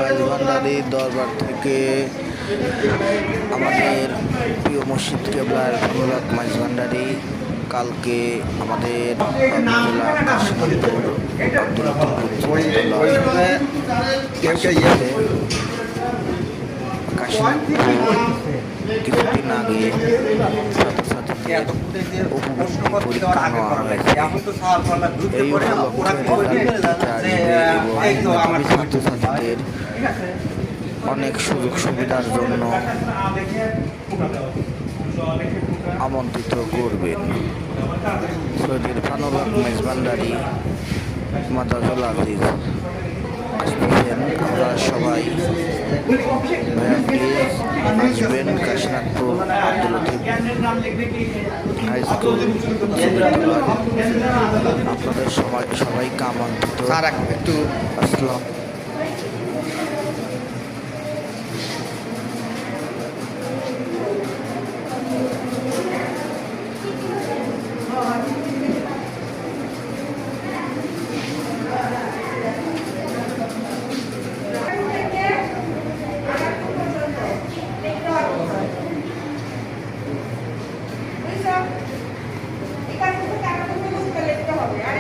মাঝভান্ডারি দরবার থেকে আমাদের প্রিয় মসজিদ কেবলার অনুরাগ মাঝভান্ডারি কালকে আমাদের জেলা কাশীনাথপুর আব্দুল কাশীনাথপুর কিছুদিন আগে ছাত্রছাত্রীদের উপবৃত্তি পরীক্ষা নেওয়া হয়েছে। এই উপলক্ষে ছাত্রছাত্রীদের অনেক সুযোগ সুবিধার জন্য আমন্ত্রিত করবেন। সৈয়দ ইরফানুল হক মেজবান্ডারি মাজাজুল আজিজ আসবেন। আমরা সবাই প্লিজ আসবেন কাশীনাথপুর আব্দুল লতিফ হাই স্কুল আপনাদের সবাইকে আমন্ত্রিত। আসসালাম। এখান থেকে টাকা লিখতে হবে আর